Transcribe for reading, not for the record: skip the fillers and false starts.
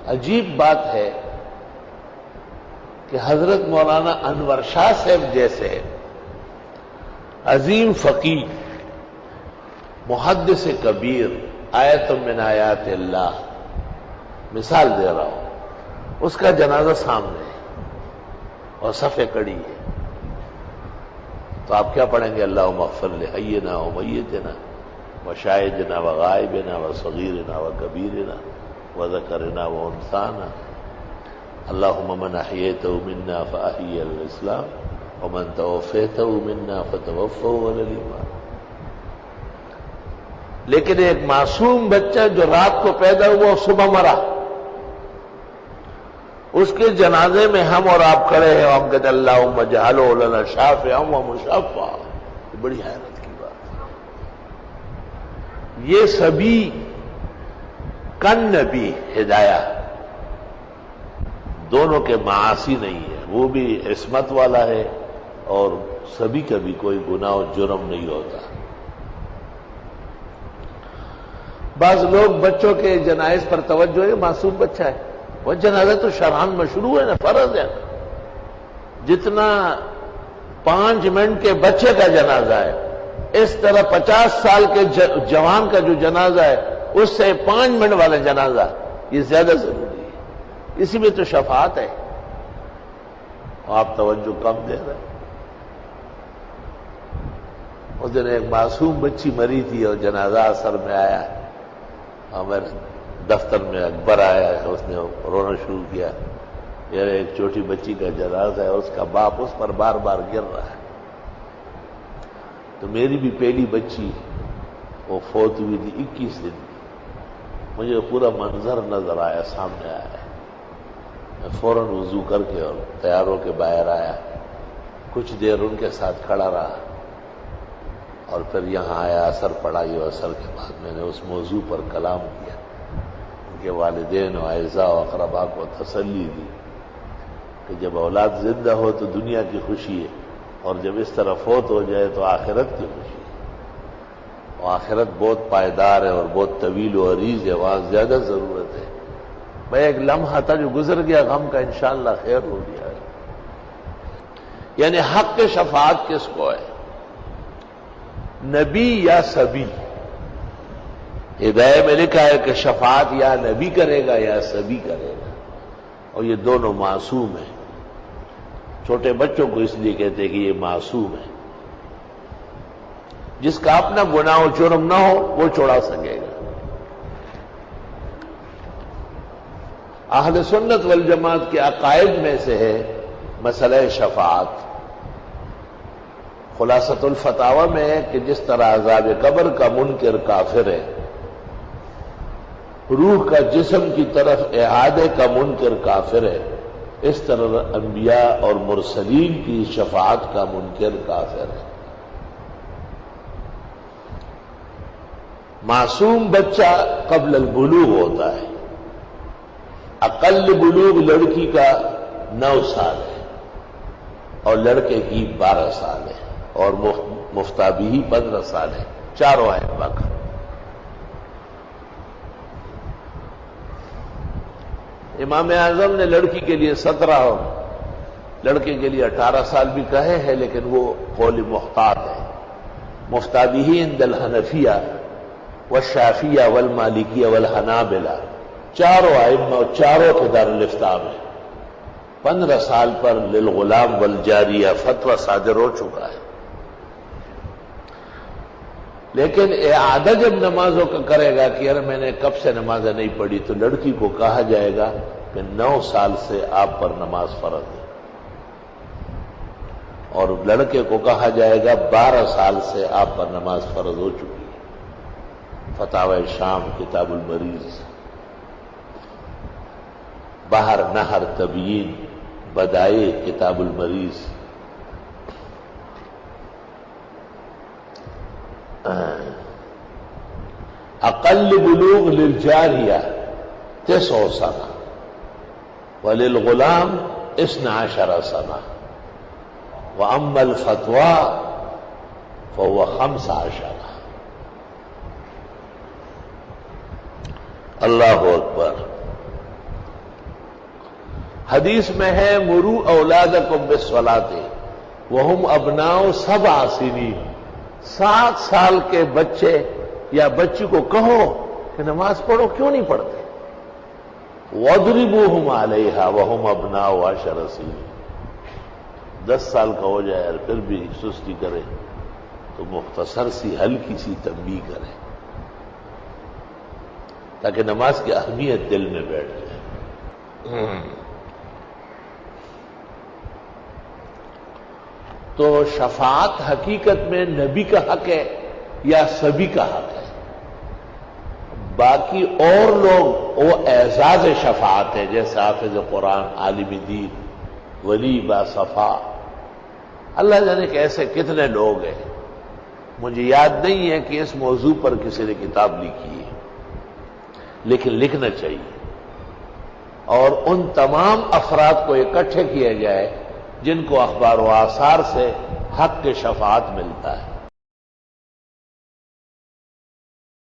عجیب بات ہے کہ حضرت مولانا انور شاہ صاحب جیسے عظیم فقیہ، محدث کبیر، آیت من آیات اللہ، مثال دے رہا ہوں، اس کا جنازہ سامنے ہے اور صفیں کڑی ہے، تو آپ کیا پڑھیں گے؟ اللہم اغفر لحینا و میتنا و شاہدنا و غائبنا و صغیرنا و کبیرنا و ذکرنا و انثانا، اللہم من احییتہ منا فاحیی علی الاسلام ومن توفیتہ منا فتوفہ علی الایمان۔ لیکن ایک معصوم بچہ جو رات کو پیدا ہوا اور صبح مرا، اس کے جنازے میں ہم اور آپ کھڑے ہیں، ہم کہتے ہیں اللہم اجعلہ لنا شافعا و مشفعا۔ بڑی حیرت کی بات ہے۔ یہ سبھی کن نبی ہدایہ دونوں کے معاصی نہیں ہے، وہ بھی عصمت والا ہے اور سبھی کا بھی کوئی گناہ و جرم نہیں ہوتا۔ بعض لوگ بچوں کے جنائز پر توجہ ہے، معصوم بچہ ہے، وہ جنازہ تو شرعاً مشروع ہے نا، فرض ہے نا، جتنا 5 منٹ کے بچے کا جنازہ ہے، اس طرح 50 سال کے جوان کا جو جنازہ ہے اس سے 5 منٹ والا جنازہ یہ زیادہ ضروری ہے، اسی میں تو شفاعت ہے، اور آپ توجہ کم دے رہے ہیں۔ اس دن ایک معصوم بچی مری تھی اور جنازہ اثر میں آیا، ہمارے دفتر میں اکبر آیا ہے، اس نے رونا شروع کیا، یار ایک چھوٹی بچی کا جنازہ ہے، اس کا باپ اس پر بار بار گر رہا ہے۔ تو میری بھی پہلی بچی وہ فوت ہوئی تھی 21 دن کی، مجھے پورا منظر نظر آیا، سامنے آیا، میں فوراً وضو کر کے اور تیار ہو کے باہر آیا، کچھ دیر ان کے ساتھ کھڑا رہا اور پھر یہاں آیا، اثر پڑا، یہ اثر کے بعد میں نے اس موضوع پر کلام کیا، ان کے والدین و اعزاء و اقرباء کو تسلی دی کہ جب اولاد زندہ ہو تو دنیا کی خوشی ہے، اور جب اس طرح فوت ہو جائے تو آخرت کی خوشی ہے، اور آخرت بہت پائیدار ہے اور بہت طویل و عریض ہے، وہاں زیادہ ضرورت ہے۔ میں ایک لمحہ تھا جو گزر گیا غم کا، انشاءاللہ خیر ہو گیا ہے۔ یعنی حق کے شفاعت کس کو ہے؟ نبی یا سبی؟ ہدایہ میں لکھا ہے کہ شفاعت یا نبی کرے گا یا سبی کرے گا، اور یہ دونوں معصوم ہیں۔ چھوٹے بچوں کو اس لیے کہتے ہیں کہ یہ معصوم ہے، جس کا اپنا گناہ و جرم نہ ہو وہ چھوڑا سکے گا۔ اہل سنت والجماعت کے عقائد میں سے ہے مسئلہ شفاعت۔ خلاصۃ الفتاوی میں ہے کہ جس طرح عذاب قبر کا منکر کافر ہے، روح کا جسم کی طرف اعادے کا منکر کافر ہے، اس طرح انبیاء اور مرسلین کی شفاعت کا منکر کافر ہے۔ معصوم بچہ قبل البلوغ ہوتا ہے، اقل بلوغ لڑکی کا 9 سال ہے اور لڑکے کی 12 سال ہے، اور مفتابی 15 سال ہے، چاروں ہیں باقی۔ امام اعظم نے لڑکی کے لیے 17 اور لڑکے کے لیے 18 سال بھی کہے ہیں، لیکن وہ قول محتاط ہے۔ مفتابی عند الحنفیہ والشافعیہ والمالکیہ والحنابلہ، چاروں ائمہ اور چاروں کے دارالفتاء میں 15 سال پر للغلام والجاریہ فتویٰ صادر ہو چکا ہے۔ لیکن اعادہ جب نمازوں کا کرے گا کہ یار میں نے کب سے نمازیں نہیں پڑھی، تو لڑکی کو کہا جائے گا کہ 9 سال سے آپ پر نماز فرض ہے، اور لڑکے کو کہا جائے گا 12 سال سے آپ پر نماز فرض ہو چکی ہے۔ فتاوی شام کتاب المریض، بحر نہر تبیین بدائے کتاب المریض۔ اقل بلوغ للجاریہ 9 سنہ وللغلام 12 سنہ، واما الفتوى فهو 15۔ اللہ اکبر۔ حدیث میں ہے مرو اولادکم بالصلاۃ وہم ابناء 7 سنین، 7 سال کے بچے یا بچی کو کہو کہ نماز پڑھو، کیوں نہیں پڑھتے؟ وَاضْرِبُوهُمْ عَلَيْهَا وَهُمْ أَبْنَاءُ 10 سنین، 10 سال کا ہو جائے اور پھر بھی سستی کرے تو مختصر سی ہلکی سی تنبیہ کرے تاکہ نماز کی اہمیت دل میں بیٹھ جائے۔ تو شفاعت حقیقت میں نبی کا حق ہے یا سبھی کا حق ہے؟ باقی اور لوگ وہ اعزاز شفاعت ہے، جیسے حافظ قرآن، عالم دین، ولی با صفا، اللہ جانے کہ ایسے کتنے لوگ ہیں۔ مجھے یاد نہیں ہے کہ اس موضوع پر کسی نے کتاب لکھی ہے، لیکن لکھنا چاہیے، اور ان تمام افراد کو اکٹھے کیا جائے جن کو اخبار و آثار سے حق کے شفاعت ملتا ہے۔